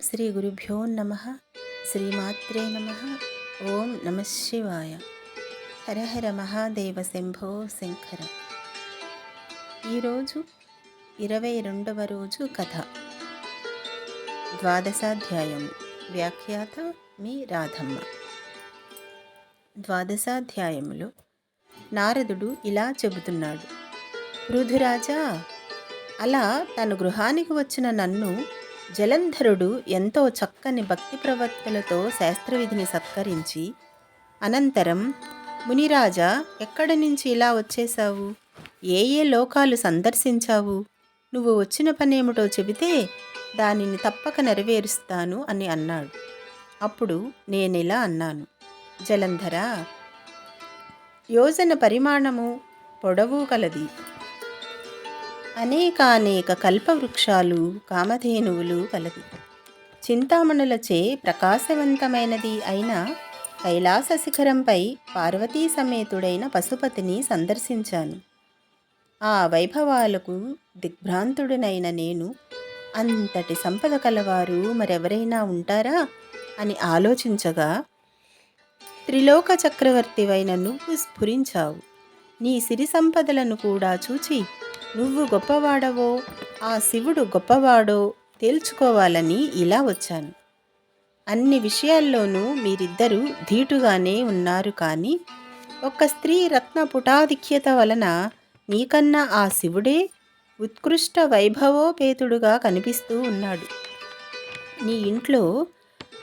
శ్రీ గురుభ్యో నమ. శ్రీమాత్రే నమ. ఓం నమ శివాయ. హర హర మహాదేవ శంభో శంకర. ఈరోజు 22వ రోజు కథ. ద్వాదశాధ్యాయము. వ్యాఖ్యాత మీ రాధమ్మ. ద్వాదశాధ్యాయములో నారదుడు ఇలా చెబుతున్నాడు. పృథురాజా, అలా తన గృహానికి వచ్చిన నన్ను జలంధరుడు ఎంతో చక్కని భక్తి ప్రవక్తులతో శాస్త్రవిధిని సత్కరించి, అనంతరం మునిరాజా, ఎక్కడి నుంచి ఇలా వచ్చేశావు? ఏ ఏ లోకాలు సందర్శించావు? నువ్వు వచ్చిన పనేమిటో చెబితే దానిని తప్పక నెరవేరుస్తాను అని అన్నాడు. అప్పుడు నేనిలా అన్నాను. జలంధర, యోజన పరిమాణము పొడవు కలది. అనేక కల్పవృక్షాలు, కామధేనువులు కలది. చింతామణులచే ప్రకాశవంతమైనది అయిన కైలాస శిఖరంపై పార్వతీ సమేతుడైన పశుపతిని సందర్శించాను. ఆ వైభవాలకు దిగ్భ్రాంతుడినైన నేను, అంతటి సంపద కలవారు మరెవరైనా ఉంటారా అని ఆలోచించగా, త్రిలోక చక్రవర్తివైన నువ్వు స్ఫురించావు. నీ సిరి సంపదలను కూడా చూచి నువ్వు గొప్పవాడవో ఆ శివుడు గొప్పవాడో తేల్చుకోవాలని ఇలా వచ్చాను. అన్ని విషయాల్లోనూ మీరిద్దరూ ధీటుగానే ఉన్నారు, కానీ ఒక్క స్త్రీ రత్న పుటాధిక్యత వలన మీకన్నా ఆ శివుడే ఉత్కృష్ట వైభవోపేతుడుగా కనిపిస్తూ ఉన్నాడు. నీ ఇంట్లో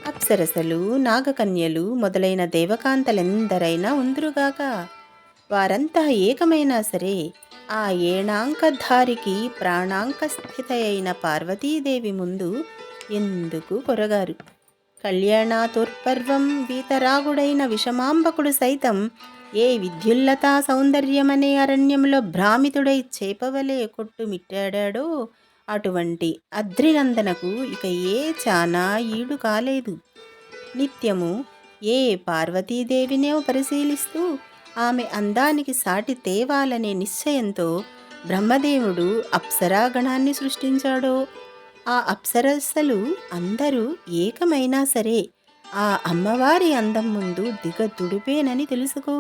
అప్సరసలు, నాగకన్యలు మొదలైన దేవకాంతలెందరైనా ఉందురుగాక. వారంతా ఏకమైనా సరే ఆ ఏణాంకధారికి ప్రాణాంకస్థిత అయిన పార్వతీదేవి ముందు ఎందుకు కొరగారు? కళ్యాణాతోర్పర్వం వీతరాగుడైన విషమాంబకుడు సైతం ఏ విద్యుల్లతా సౌందర్యమనే అరణ్యంలో భ్రామితుడై చేపవలే కొట్టుమిట్టాడాడో అటువంటి అద్రినందనకు ఇక ఏ చానా ఈడు కాలేదు. నిత్యము ఏ పార్వతీదేవినే పరిశీలిస్తూ ఆమె అందానికి సాటి తేవాలనే నిశ్చయంతో బ్రహ్మదేవుడు అప్సరాగణాన్ని సృష్టించాడో, ఆ అప్సరస్సలు అందరూ ఏకమైనా సరే ఆ అమ్మవారి అందం ముందు దిగదుడిపేనని తెలుసుకో.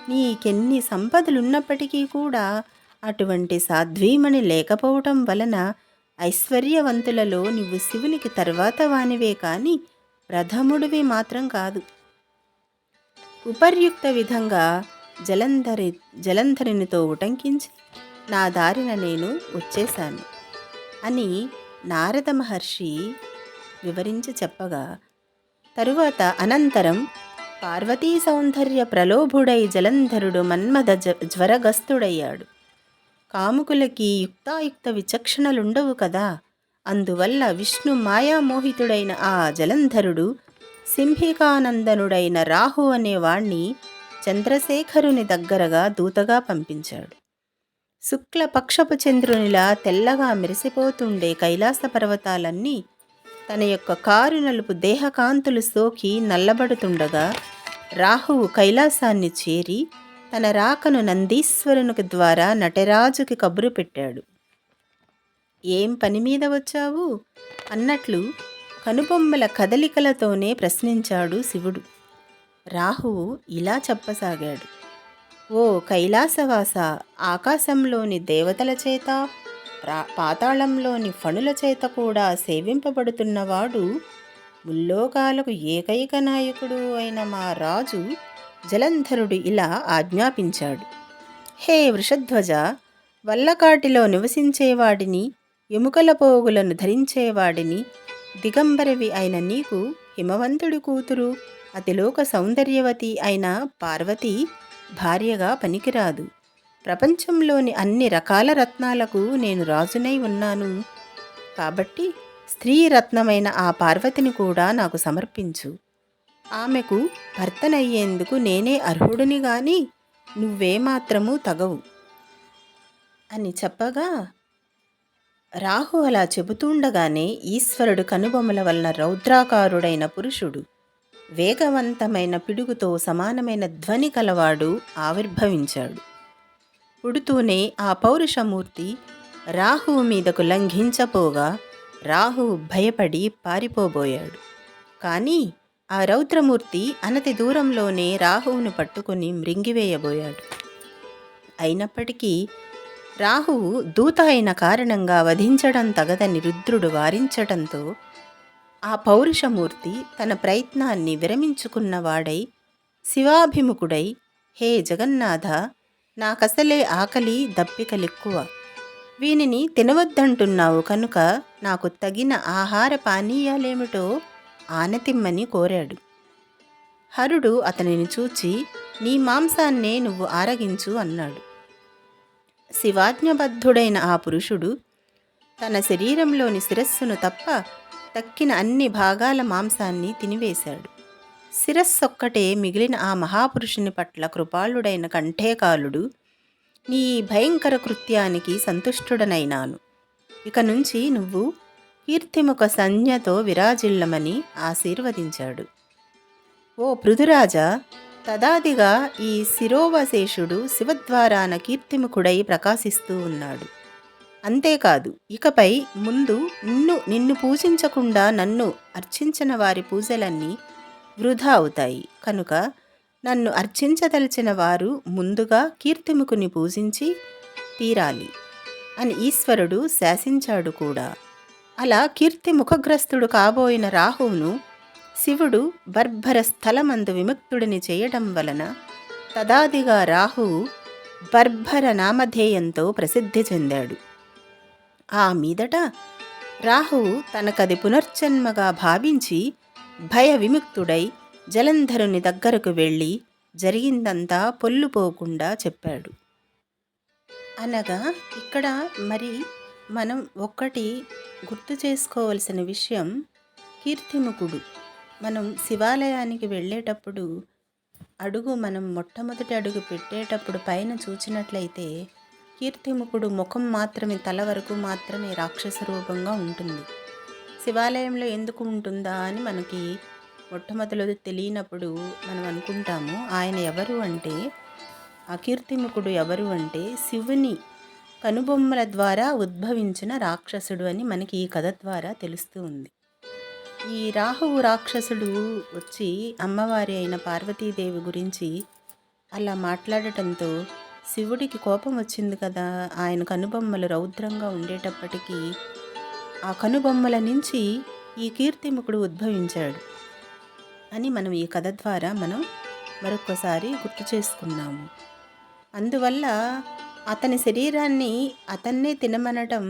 నీకెన్ని సంపదలున్నప్పటికీ కూడా అటువంటి సాధ్వీమణి లేకపోవటం వలన ఐశ్వర్యవంతులలో నువ్వు శివునికి తర్వాత వానివే కాని ప్రథముడివి మాత్రం కాదు. ఉపర్యుక్త విధంగా జలంధరినితో ఉటంకించి నా దారిన నేను వచ్చేశాను అని నారద మహర్షి వివరించి చెప్పగా, తరువాత అనంతరం పార్వతీ సౌందర్య ప్రలోభుడై జలంధరుడు మన్మథ జ్వరగస్తుడయ్యాడు. కాముకులకి యుక్తాయుక్త విచక్షణలుండవు కదా. అందువల్ల విష్ణు మాయామోహితుడైన ఆ జలంధరుడు సింహికానందనుడైన రాహు అనేవాణ్ణి చంద్రశేఖరుని దగ్గరగా దూతగా పంపించాడు. శుక్లపక్షపు చంద్రునిలా తెల్లగా మెరిసిపోతుండే కైలాస పర్వతాలన్నీ తన యొక్క కారు నలుపు దేహకాంతులు సోకి నల్లబడుతుండగా రాహువు కైలాసాన్ని చేరి తన రాకను నందీశ్వరునికి ద్వారా నటరాజుకి కబురు పెట్టాడు. ఏం పని మీద వచ్చావు అన్నట్లు కనుబొమ్మల కదలికలతోనే ప్రశ్నించాడు శివుడు. రాహువు ఇలా చెప్పసాగాడు. ఓ కైలాసవాస, ఆకాశంలోని దేవతల చేత పాతాళంలోని ఫణుల చేత కూడా సేవింపబడుతున్నవాడు, ముల్లోకాలకు ఏకైక నాయకుడు అయిన మా రాజు జలంధరుడు ఇలా ఆజ్ఞాపించాడు. హే వృషధ్వజ, వల్లకాటిలో నివసించేవాడిని, ఎముకల పోగులను ధరించేవాడిని, దిగంబరవి అయిన నీకు హిమవంతుడి కూతురు, అతిలోక సౌందర్యవతి అయిన పార్వతి భార్యగా పనికిరాదు. ప్రపంచంలోని అన్ని రకాల రత్నాలకు నేను రాజునై ఉన్నాను. కాబట్టి స్త్రీ రత్నమైన ఆ పార్వతిని కూడా నాకు సమర్పించు. ఆమెకు భర్తనయ్యేందుకు నేనే అర్హుడిని గాని నువ్వేమాత్రమూ తగవు అని చెప్పగా, రాహు అలా చెబుతుండగానే ఈశ్వరుడు కనుబొమ్మల వలన రౌద్రాకారుడైన పురుషుడు, వేగవంతమైన పిడుగుతో సమానమైన ధ్వని కలవాడు ఆవిర్భవించాడు. పుడుతూనే ఆ పౌరుషమూర్తి రాహువు మీదకు లంఘించపోగా రాహువు భయపడి పారిపోబోయాడు. కానీ ఆ రౌద్రమూర్తి అనతి దూరంలోనే రాహువును పట్టుకొని మృంగివేయబోయాడు. అయినప్పటికీ రాహువు దూత అయిన కారణంగా వధించడం తగదని రుద్రుడు వారించటంతో ఆ పౌరుషమూర్తి తన ప్రయత్నాన్ని విరమించుకున్నవాడై శివాభిముఖుడై, హే జగన్నాథ, నాకసలే ఆకలి దప్పికలెక్కువ. వీనిని తినవద్దంటున్నావు కనుక నాకు తగిన ఆహార పానీయాలేమిటో ఆనతిమ్మని కోరాడు. హరుడు అతనిని చూచి, నీ మాంసాన్నే నువ్వు ఆరగించు అన్నాడు. శివాజ్ఞబద్ధుడైన ఆ పురుషుడు తన శరీరంలోని శిరస్సును తప్ప తక్కిన అన్ని భాగాల మాంసాన్ని తినివేశాడు. శిరస్సొక్కటే మిగిలిన ఆ మహాపురుషుని పట్ల కృపాళుడైన కంఠేకాలుడు, నీ భయంకర కృత్యానికి సంతుష్టుడనైనాను. ఇక నుంచి నువ్వు కీర్తిముఖ సంజ్ఞతో విరాజిల్లమని ఆశీర్వదించాడు. ఓ పృథురాజా, తదాదిగా ఈ శిరోవశేషుడు శివద్వారాన కీర్తిముఖుడై ప్రకాశిస్తూ ఉన్నాడు. అంతేకాదు, ఇకపై ముందు నిన్ను పూజించకుండా నన్ను అర్చించిన వారి పూజలన్నీ వృధా అవుతాయి. కనుక నన్ను అర్చించదలిచిన వారు ముందుగా కీర్తిముఖుని పూజించి తీరాలి అని ఈశ్వరుడు శాసించాడు కూడా. అలా కీర్తిముఖగ్రస్తుడు కాబోయిన రాహువును శివుడు బర్భర స్థలమందు విముక్తుడిని చేయడం వలన తదాదిగా రాహువు బర్భర నామధేయంతో ప్రసిద్ధి చెందాడు. ఆ మీదట రాహువు తనకది పునర్జన్మగా భావించి భయ విముక్తుడై జలంధరుని దగ్గరకు వెళ్ళి జరిగిందంతా పొల్లుపోకుండా చెప్పాడు. అనగా ఇక్కడ మరి మనం ఒక్కటి గుర్తు చేసుకోవలసిన విషయం, కీర్తిముఖుడు మనం శివాలయానికి వెళ్ళేటప్పుడు మనం మొట్టమొదటి అడుగు పెట్టేటప్పుడు పైన చూచినట్లయితే కీర్తిముఖుడు ముఖం మాత్రమే, తల వరకు మాత్రమే రాక్షస రూపంగా ఉంటుంది. శివాలయంలో ఎందుకు ఉంటుందా అని మనకి మొట్టమొదటి తెలియనప్పుడు మనం అనుకుంటాము. ఆయన ఎవరు అంటే, ఆ కీర్తిముఖుడు ఎవరు అంటే శివుని కనుబొమ్మల ద్వారా ఉద్భవించిన రాక్షసుడు అని మనకి ఈ కథ ద్వారా తెలుస్తూ ఉంది. ఈ రాహువు రాక్షసుడు వచ్చి అమ్మవారి అయిన పార్వతీదేవి గురించి అలా మాట్లాడటంతో శివుడికి కోపం వచ్చింది కదా. ఆయన కనుబొమ్మలు రౌద్రంగా ఉండేటప్పటికీ ఆ కనుబొమ్మల నుంచి ఈ కీర్తిముఖుడు ఉద్భవించాడు అని మనం ఈ కథ ద్వారా మనం మరొకసారి గుర్తు చేసుకున్నాము. అందువల్ల అతని శరీరాన్ని అతన్నే తినమనటం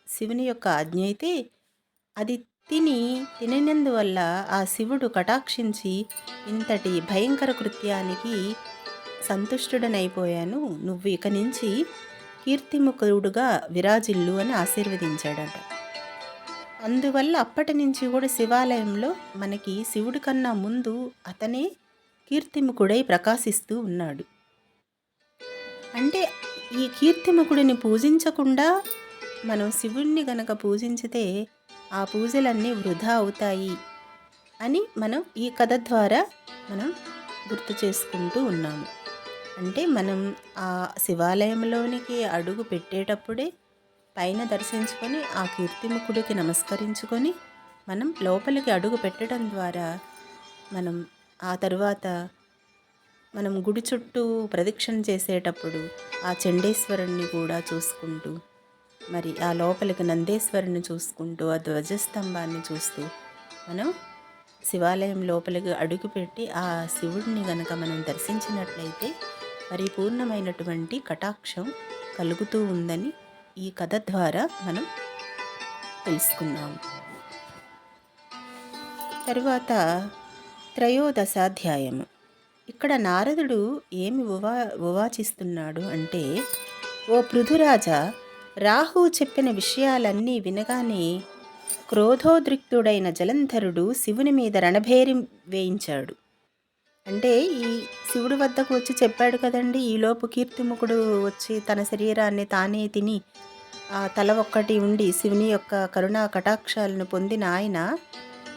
శివుని యొక్క ఆజ్ఞ అయితే, అది తినినందువల్ల ఆ శివుడు కటాక్షించి ఇంతటి భయంకర కృత్యానికి సంతుష్టుడనైపోయాను, నువ్వు ఇక నుంచి కీర్తిముఖుడుగా విరాజిల్లు అని ఆశీర్వదించాడట. అందువల్ల అప్పటి నుంచి కూడా శివాలయంలో మనకి శివుడి కన్నా ముందు అతనే కీర్తిముఖుడై ప్రకాశిస్తూ ఉన్నాడు. అంటే ఈ కీర్తిముఖుడిని పూజించకుండా మనం శివుణ్ణి గనక పూజించితే ఆ పూజలన్నీ వృధా అవుతాయి అని మనం ఈ కథ ద్వారా మనం గుర్తు చేసుకుంటూ ఉన్నాము. అంటే మనం ఆ శివాలయంలోనికి అడుగు పెట్టేటప్పుడే పైన దర్శించుకొని ఆ కీర్తిముఖుడికి నమస్కరించుకొని మనం లోపలికి అడుగు పెట్టడం ద్వారా మనం ఆ తరువాత మనం గుడి చుట్టూ ప్రదక్షిణ చేసేటప్పుడు ఆ చండేశ్వరుణ్ణి కూడా చూసుకుంటూ, మరి ఆ లోపలికి నందేశ్వరుని చూసుకుంటూ, ఆ ధ్వజస్తంభాన్ని చూస్తూ మనం శివాలయం లోపలికి అడుగుపెట్టి ఆ శివుడిని గనక మనం దర్శించినట్లయితే పరిపూర్ణమైనటువంటి కటాక్షం కలుగుతూ ఉందని ఈ కథ ద్వారా మనం తెలుసుకున్నాము. తరువాత త్రయోదశాధ్యాయము. ఇక్కడ నారదుడు ఏమి ఉవాచిస్తున్నాడు అంటే, ఓ పృథురాజా, రాహువు చెప్పిన విషయాలన్నీ వినగానే క్రోధోద్రిక్తుడైన జలంధరుడు శివుని మీద రణభేరి వేయించాడు. అంటే ఈ శివుడి వద్దకు వచ్చి చెప్పాడు కదండి, ఈలోపు కీర్తిముఖుడు వచ్చి తన శరీరాన్ని తానే తిని ఆ తల ఒక్కటి ఉండి శివుని యొక్క కరుణా కటాక్షాలను పొందిన ఆయన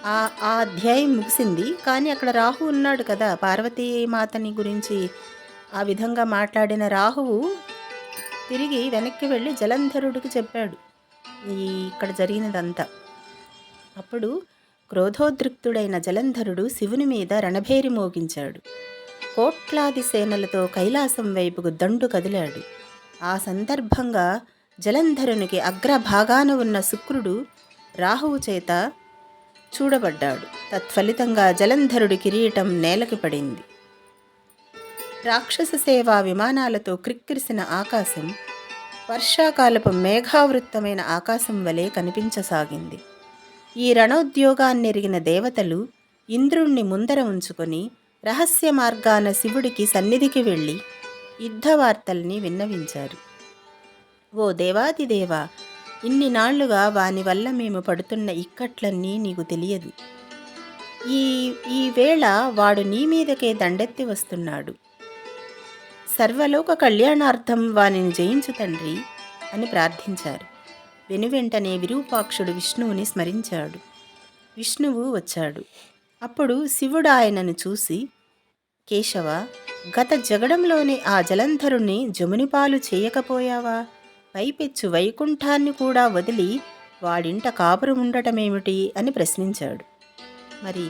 ఆ అధ్యాయం ముగిసింది. కానీ అక్కడ రాహు ఉన్నాడు కదా, పార్వతీమాతని గురించి ఆ విధంగా మాట్లాడిన రాహువు తిరిగి వెనక్కి వెళ్ళి జలంధరుడికి చెప్పాడు ఇక్కడ జరిగినదంతా. అప్పుడు క్రోధోద్రిక్తుడైన జలంధరుడు శివుని మీద రణభేరి మోగించాడు. కోట్లాది సేనలతో కైలాసం వైపుకు దండు కదిలాడు. ఆ సందర్భంగా జలంధరునికి అగ్రభాగాన ఉన్న శుక్రుడు రాహువు చేత చూడబడ్డాడు. తత్ఫలితంగా జలంధరుడి కిరీటం నేలకి పడింది. రాక్షస సేవా విమానాలతో క్రిక్కిరిసిన ఆకాశం వర్షాకాలపు మేఘావృత్తమైన ఆకాశం వలె కనిపించసాగింది. ఈ రణోద్యోగాన్నెరిగిన దేవతలు ఇంద్రుణ్ణి ముందర ఉంచుకొని రహస్య మార్గాన శివుడికి సన్నిధికి వెళ్ళి యుద్ధవార్తల్ని విన్నవించారు. ఓ దేవాదిదేవా, ఇన్ని నాళ్లుగా వాని వల్ల మేము పడుతున్న ఇక్కట్లన్నీ నీకు తెలియదు. ఈ వేళ వాడు నీ మీదకే దండెత్తి వస్తున్నాడు. సర్వలోక కళ్యాణార్థం వానిని జయించు తండ్రి అని ప్రార్థించారు. వెనువెంటనే విరూపాక్షుడు విష్ణువుని స్మరించాడు. విష్ణువు వచ్చాడు. అప్పుడు శివుడు ఆయనను చూసి, కేశవ, గత జగడంలోని ఆ జలంధరుణ్ణి జమునిపాలు చేయకపోయావా? పైపెచ్చు వైకుంఠాన్ని కూడా వదిలి వాడింట కాపురం ఉండటమేమిటి అని ప్రశ్నించాడు. మరి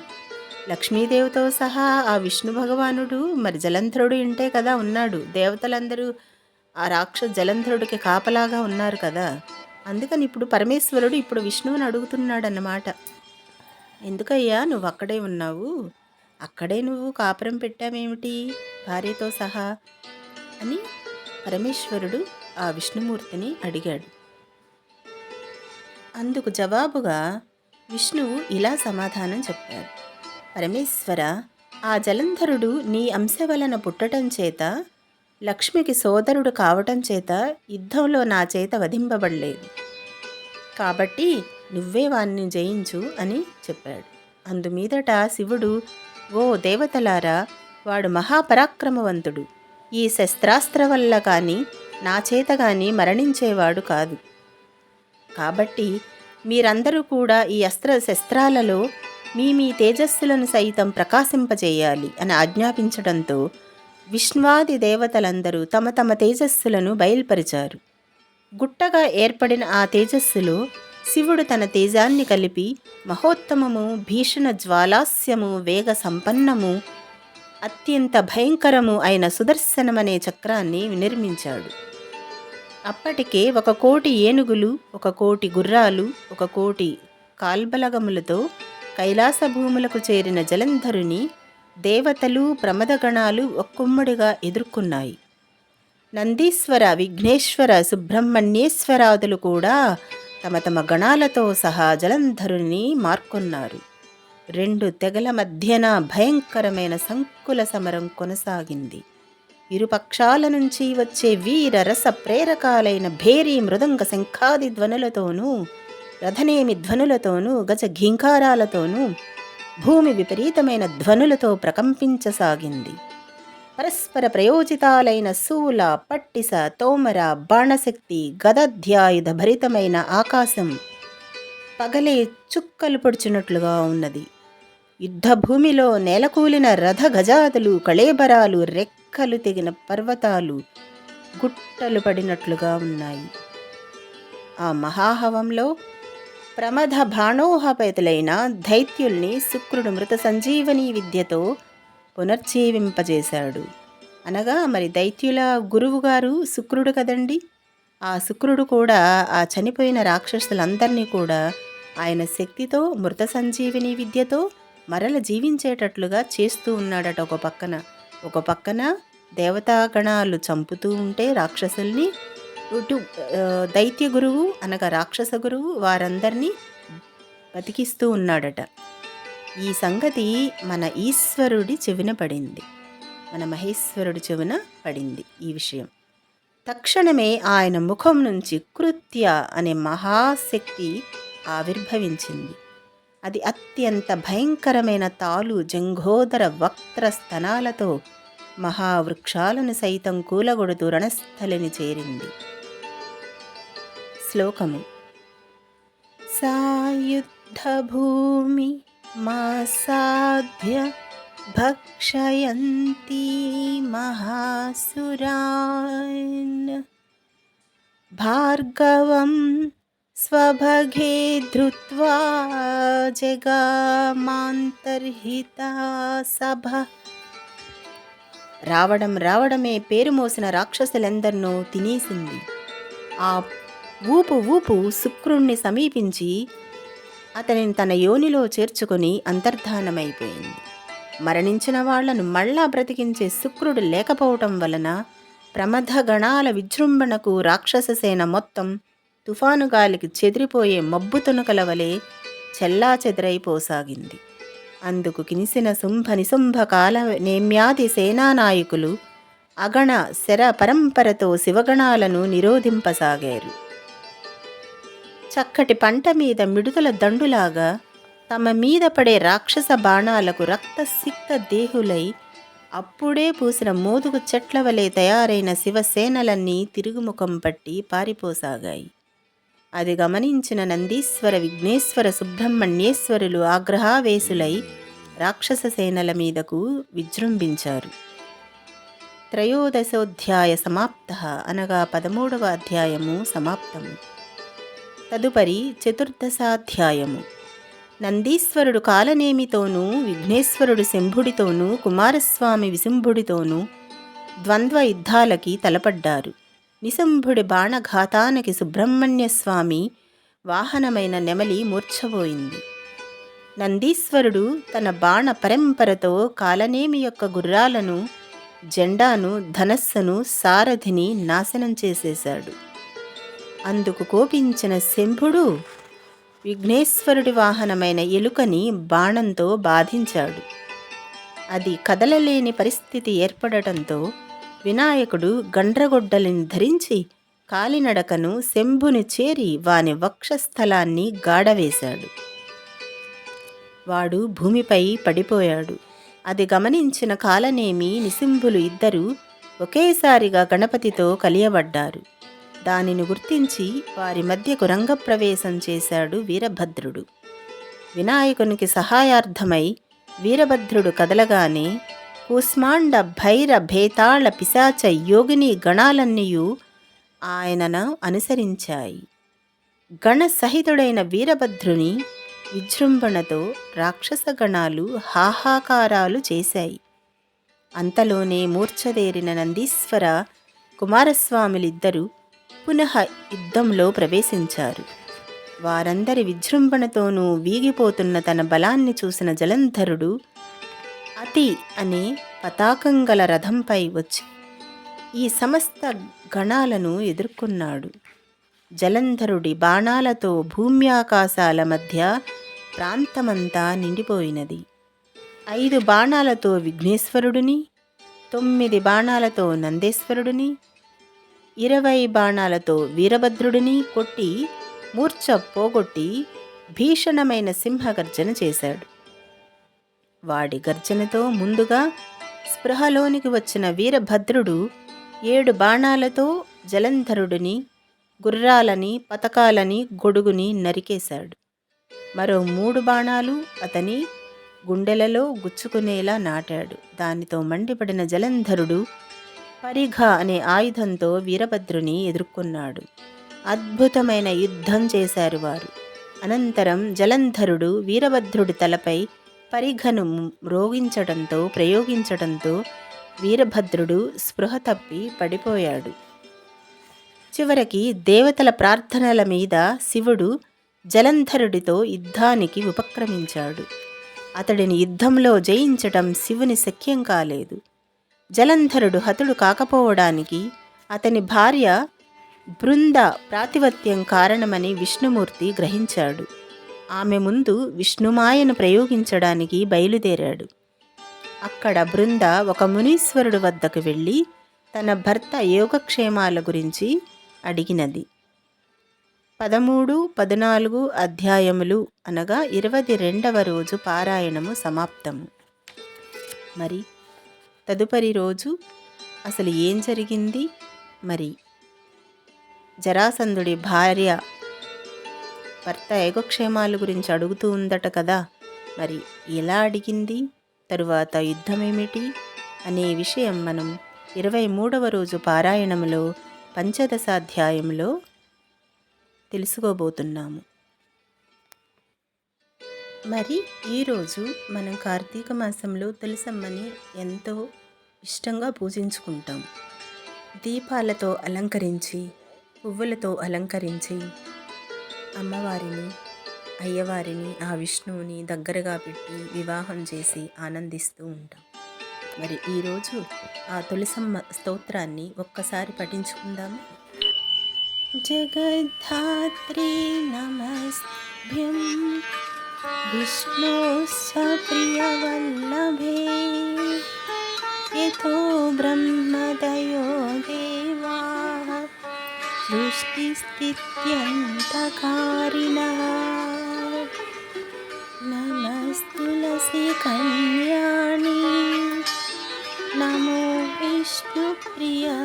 లక్ష్మీదేవితో సహా ఆ విష్ణు భగవానుడు మరి జలంధరుడు ఇంటే కదా ఉన్నాడు. దేవతలందరూ ఆ జలంధరుడికి కాపలాగా ఉన్నారు కదా. అందుకని ఇప్పుడు పరమేశ్వరుడు ఇప్పుడు విష్ణువుని అడుగుతున్నాడన్నమాట. ఎందుకయ్యా నువ్వు అక్కడే ఉన్నావు? అక్కడే నువ్వు కాపురం పెట్టావేమిటి భార్యతో సహా అని పరమేశ్వరుడు ఆ విష్ణుమూర్తిని అడిగాడు. అందుకు జవాబుగా విష్ణువు ఇలా సమాధానం చెప్పారు. పరమేశ్వర, ఆ జలంధరుడు నీ అంశ వలన పుట్టటం చేత, లక్ష్మికి సోదరుడు కావటం చేత యుద్ధంలో నా చేత వధింపబడలేదు. కాబట్టి నువ్వే వాణ్ణి జయించు అని చెప్పాడు. అందుమీదట శివుడు, ఓ దేవతలారా, వాడు మహాపరాక్రమవంతుడు. ఈ శస్త్రాస్త్ర వల్ల కానీ నా చేత కానీ మరణించేవాడు కాదు. కాబట్టి మీరందరూ కూడా ఈ శస్త్రాలలో మీ తేజస్సులను సైతం ప్రకాశింపజేయాలి అని ఆజ్ఞాపించడంతో విష్ణువాది దేవతలందరూ తమ తమ తేజస్సులను బయల్పరిచారు. గుట్టగా ఏర్పడిన ఆ తేజస్సులో శివుడు తన తేజాన్ని కలిపి మహోత్తమము, భీషణ జ్వాలాస్యము, వేగ సంపన్నము, అత్యంత భయంకరము అయిన సుదర్శనమనే చక్రాన్ని నిర్మించాడు. అప్పటికే 1,000,000 ఏనుగులు, 1,000,000 గుర్రాలు, 1,000,000 కాల్బలగములతో కైలాస భూములకు చేరిన జలంధరుని దేవతలు, ప్రమదగణాలు ఒక్కొమ్మడిగా ఎదుర్కొన్నాయి. నందీశ్వర, విఘ్నేశ్వర, సుబ్రహ్మణ్యేశ్వరాదులు కూడా తమ తమ గణాలతో సహా జలంధరుని మార్కొన్నారు. 2 తెగల మధ్యన భయంకరమైన సంకుల సమరం కొనసాగింది. ఇరుపక్షాల నుంచి వచ్చే వీర రస ప్రేరకాలైన భేరీ, మృదంగ, శంఖాది ధ్వనులతోనూ, రథనేమి ధ్వనులతోనూ, గజ ఘీంకారాలతోనూ భూమి విపరీతమైన ధ్వనులతో ప్రకంపించసాగింది. పరస్పర ప్రయోజితాలైన శూల, పట్టిస, తోమర, బాణశక్తి, గదాధ్యాయుధ భరితమైన ఆకాశం పగలే చుక్కలు పొడిచినట్లుగా ఉన్నది. యుద్ధభూమిలో నేలకూలిన రథ గజాదులు, కళేబరాలు, రెక్కలు తెగిన పర్వతాలు గుట్టలు పడినట్లుగా ఉన్నాయి. ఆ మహాహవంలో ప్రమథ బాణోహపేతులైన దైత్యుల్ని శుక్రుడు మృత సంజీవని విద్యతో పునర్జీవింపజేశాడు. అనగా మరి దైత్యుల గురువుగారు శుక్రుడు కదండి. ఆ శుక్రుడు కూడా ఆ చనిపోయిన రాక్షసులందరినీ కూడా ఆయన శక్తితో, మృత సంజీవిని విద్యతో మరల జీవించేటట్లుగా చేస్తూ ఉన్నాడట. ఒక పక్కన దేవతాగణాలు చంపుతూ ఉంటే రాక్షసుల్ని, ఇటు దైత్య గురువు అనగా రాక్షస గురువు వారందరినీ బతికిస్తూ ఉన్నాడట. ఈ సంగతి మన ఈశ్వరుడి చెవిన పడింది, మన మహేశ్వరుడి చెవిన పడింది ఈ విషయం. తక్షణమే ఆయన ముఖం నుంచి కృత్య అనే మహాశక్తి ఆవిర్భవించింది. అది అత్యంత భయంకరమైన తాలు, జంఘోదర, వక్త్ర స్తనాలతో మహావృక్షాలను సైతం కూలగొడుతూ రణస్థలిని చేరింది. శ్లోకము. సాయుద్ధభూమి మాసాధ్య భక్షయంతి మహాసురాన్ భార్గవం స్వభగే ధృత్వా జగామాంతర్హితా సభ. రావడమే పేరు మోసిన రాక్షసులెందరినో తినేసింది. ఆ ఊపు శుక్రుణ్ణి సమీపించి అతనిని తన యోనిలో చేర్చుకుని అంతర్ధానమైపోయింది. మరణించిన వాళ్లను మళ్ళా బ్రతికించే శుక్రుడు లేకపోవటం వలన ప్రమథగణాల విజృంభణకు రాక్షససేన మొత్తం తుఫాను గాలికి చెదిరిపోయే మబ్బు తునకల వలె చెల్లా చెదరైపోసాగింది. అందుకు కినిసిన శుంభ నిశుంభ కాల నేమ్యాది సేనానాయకులు అగణ శర పరంపరతో శివగణాలను నిరోధింపసాగారు. చక్కటి పంట మీద మిడుతల దండులాగా తమ మీద పడే రాక్షస బాణాలకు రక్తసిక్త దేహులై అప్పుడే పూసిన మోదుగు చెట్ల వలె తయారైన శివసేనలన్నీ తిరుగుముఖం పట్టి పారిపోసాగాయి. అది గమనించిన నందీశ్వర, విఘ్నేశ్వర, సుబ్రహ్మణ్యేశ్వరులు ఆగ్రహావేశులై రాక్షస సేనల మీదకు విజృంభించారు. త్రయోదశోధ్యాయ సమాప్త అనగా 13వ అధ్యాయము సమాప్తము. తదుపరి చతుర్దశాధ్యాయము. నందీశ్వరుడు కాలనేమితోనూ, విఘ్నేశ్వరుడు శంభుడితోనూ, కుమారస్వామి విశంభుడితోనూ ద్వంద్వ యుద్ధాలకి తలపడ్డారు. నిశంభుడి బాణఘాతానికి సుబ్రహ్మణ్యస్వామి వాహనమైన నెమలి మూర్ఛపోయింది. నందీశ్వరుడు తన బాణ పరంపరతో కాలనేమి యొక్క గుర్రాలను, జెండాను, ధనస్సును, సారథిని నాశనం చేసేశాడు. అందుకు కోపించిన శంభుడు విఘ్నేశ్వరుడి వాహనమైన ఎలుకని బాణంతో బాధించాడు. అది కదలలేని పరిస్థితి ఏర్పడటంతో వినాయకుడు గండ్రగొడ్డలిని ధరించి కాలినడకను శంభుని చేరి వాని వక్షస్థలాన్ని గాడవేశాడు. వాడు భూమిపై పడిపోయాడు. అది గమనించిన కాలనేమి, నిశంభులు ఇద్దరూ ఒకేసారిగా గణపతితో కలియబడ్డారు. దానిని గుర్తించి వారి మధ్యకు రంగప్రవేశం చేశాడు వీరభద్రుడు. వినాయకునికి సహాయార్థమై వీరభద్రుడు కదలగానే కూస్మాండ భైర భేతాళ పిశాచ యోగిని గణాలన్నీయు ఆయనను అనుసరించాయి. గణసహితుడైన వీరభద్రుని విజృంభణతో రాక్షస గణాలు హాహాకారాలు చేశాయి. అంతలోనే మూర్ఛదేరిన నందీశ్వర, కుమారస్వాములిద్దరూ పునః యుద్ధంలో ప్రవేశించారు. వారందరి విజృంభణతోనూ వీగిపోతున్న తన బలాన్ని చూసిన జలంధరుడు అతి అనే పతాకం గల రథంపై వచ్చి ఈ సమస్త గణాలను ఎదుర్కొన్నాడు. జలంధరుడి బాణాలతో భూమ్యాకాశాల మధ్య ప్రాంతమంతా నిండిపోయినది. 5 బాణాలతో విఘ్నేశ్వరుడిని, 9 బాణాలతో నందేశ్వరుడిని, 20 బాణాలతో వీరభద్రుడిని కొట్టి మూర్ఛ పోగొట్టి భీషణమైన సింహగర్జన చేశాడు. వాడి గర్జనతో ముందుగా స్పృహలోనికి వచ్చిన వీరభద్రుడు 7 బాణాలతో జలంధరుడిని, గుర్రాలని, పతకాలని, గొడుగుని నరికేశాడు. మరో 3 బాణాలు అతని గుండెలలో గుచ్చుకునేలా నాటాడు. దానితో మండిపడిన జలంధరుడు పరిఘ అనే ఆయుధంతో వీరభద్రుని ఎదుర్కొన్నాడు. అద్భుతమైన యుద్ధం చేశారు వారు. అనంతరం జలంధరుడు వీరభద్రుడి తలపై పరిఘను ప్రయోగించడంతో వీరభద్రుడు స్పృహ తప్పి పడిపోయాడు. చివరికి దేవతల ప్రార్థనల మీద శివుడు జలంధరుడితో యుద్ధానికి ఉపక్రమించాడు. అతడిని యుద్ధంలో జయించటం శివుని శక్యం కాలేదు. జలంధరుడు హతుడు కాకపోవడానికి అతని భార్య బృంద ప్రాతిపత్యం కారణమని విష్ణుమూర్తి గ్రహించాడు. ఆమె ముందు విష్ణుమాయను ప్రయోగించడానికి బయలుదేరాడు. అక్కడ బృంద ఒక మునీశ్వరుడు వద్దకు వెళ్ళి తన భర్త యోగక్షేమాల గురించి అడిగినది. 13, 14 అధ్యాయములు అనగా 22వ రోజు పారాయణము సమాప్తము. మరి తదుపరి రోజు అసలు ఏం జరిగింది? మరి జరాసంధుడి భార్య భర్త యోగక్షేమాల గురించి అడుగుతూ ఉందట కదా, మరి ఎలా అడిగింది, తరువాత యుద్ధమేమిటి అనే విషయం మనం 23వ రోజు పారాయణంలో పంచదశాధ్యాయంలో తెలుసుకోబోతున్నాము. మరి ఈరోజు మనం కార్తీక మాసంలో తులసమ్మని ఎంతో ఇష్టంగా పూజించుకుంటాం. దీపాలతో అలంకరించి, పువ్వులతో అలంకరించి అమ్మవారిని, అయ్యవారిని, ఆ విష్ణువుని దగ్గరగా పెట్టి వివాహం చేసి ఆనందిస్తూ ఉంటాం. మరి ఈరోజు ఆ తులసమ్మ స్తోత్రాన్ని ఒక్కసారి పఠించుకుందాము. జగద్ధాత్రీ నమస్తుభ్యం విష్ణోశ్చ ప్రియవల్లభే యతో బ్రహ్మదయో దేవాః సృష్టిస్థిత్యంతకారిణః నమస్తులసి కళ్యాణి నమో విష్ణుప్రియశుభే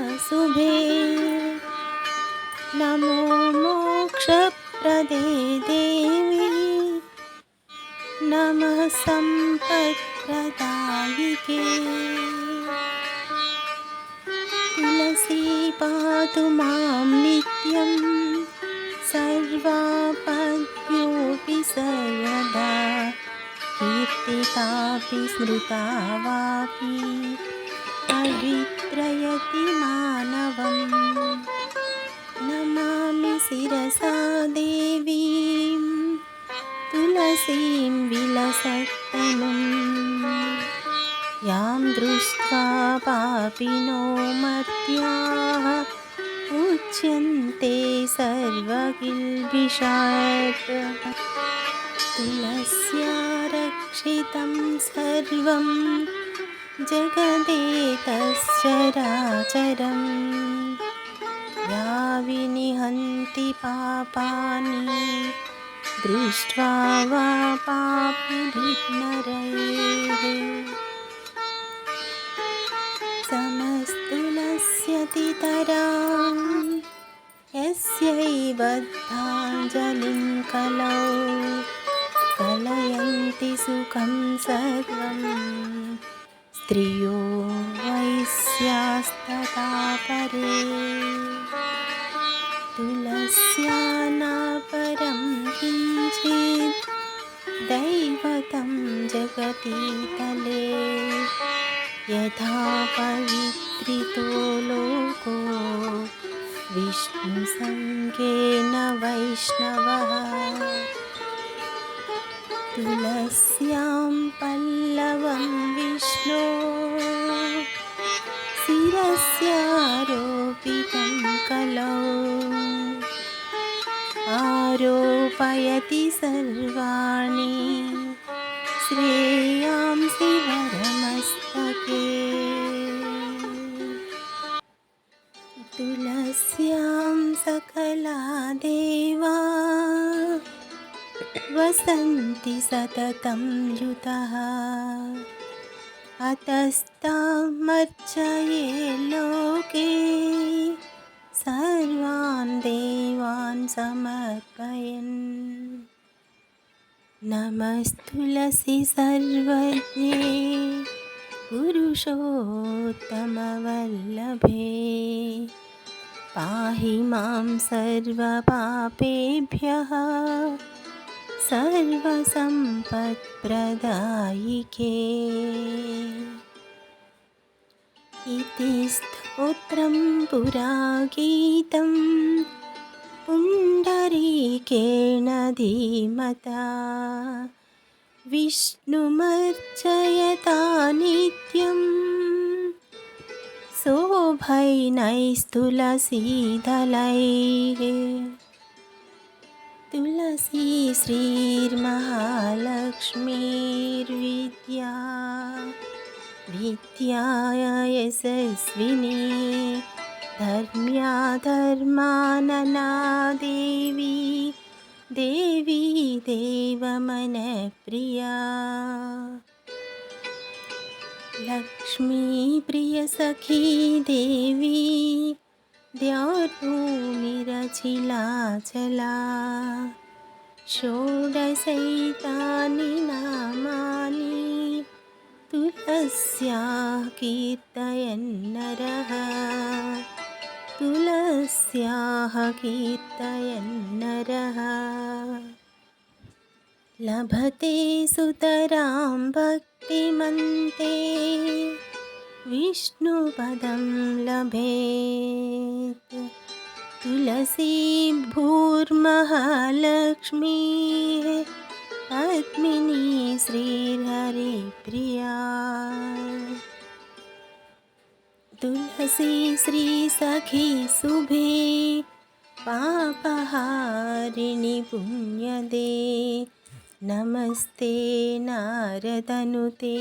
నమో మోక్షప్రదే దేవి నమః సంపత్ప్రదాయికే తులసీ పాతు మాం నిత్యం సర్వాపద్యోపి సర్వదా కీర్తితాపి స్మృతా వాపి పవిత్రయతి మానవం నమామి శిరసా దేవీం తులసీం విలసత్తనుం యాం దృష్ట్వా పాపినో మర్త్యాః ఉచ్యంతే సర్వకిల్బిషాత్ తులస్యా రక్షితం సర్వం జగదేతశ్చరాచరం యా వినిహంతి పాపాని దృష్ట్వా వా పాపిభిర్నరైః సమస్తులస్యతితరాం యస్యైవద్ధాంజలిం కలౌ కలయంతి సుఖం సర్వం స్త్రియో వైశ్యాస్తథా పరే తులస్యా న పరం కించిద్ దైవతం జగతీతలే యథా పవిత్రితో లోకో విష్ణుసంగేన వైష్ణవః తులస్యాం పల్లవం విష్ణో శిరస్యారోపితం కలౌ ఆరోపయతి సర్వాణి శ్రేయాంసి వరమస్తకే తులస్యాం సకలా దేవా వసంతి సతతం యుతః అతస్తామర్చయే లోకే సర్వాన్ దేవాన్ సమర్పయన్ నమస్తులసి సర్వజ్ఞే పురుషోత్తమవల్లభే పాహి మాం సర్వపాపేభ్యః సర్వసంపత్ప్రదాయికే इति स्तोत्रं पुरागीतं पुण्डरीकेण धीमता विष्णुमर्चयता नित्यं शोभैनैस्तुलसीदलैः तुलसी श्रीर्महालक्ष्मीर्विद्या विद्याय यशस्विनी धर्म्या धर्मानना देवी देवी देवमनप्रिया लक्ष्मी प्रियसखी देवी द्याभूमिरचिलाचला षोडशैतानि नामानि तुलस्या कीर्तयन्नरः तुलस्याः कीर्तयन्नरः लभते सुतरां भक्तिमन्ते विष्णुपदं लभेत् तुलसी भूर्महालक्ष्मीः पद्मिनी श्रीहरिप्रिया तुलसी श्रीसखी शुभे पापहारिणि पुण्यदे नमस्ते नारदनुते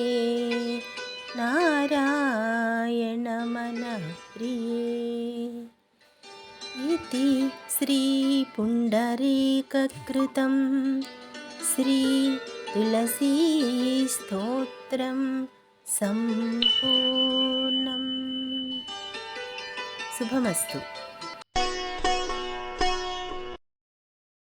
नारायण मनप्रिये इति श्रीपुण्डरीककृतं श्रीतुलसीस्तोत्रं सम्पूर्णम्। शुभमस्तु।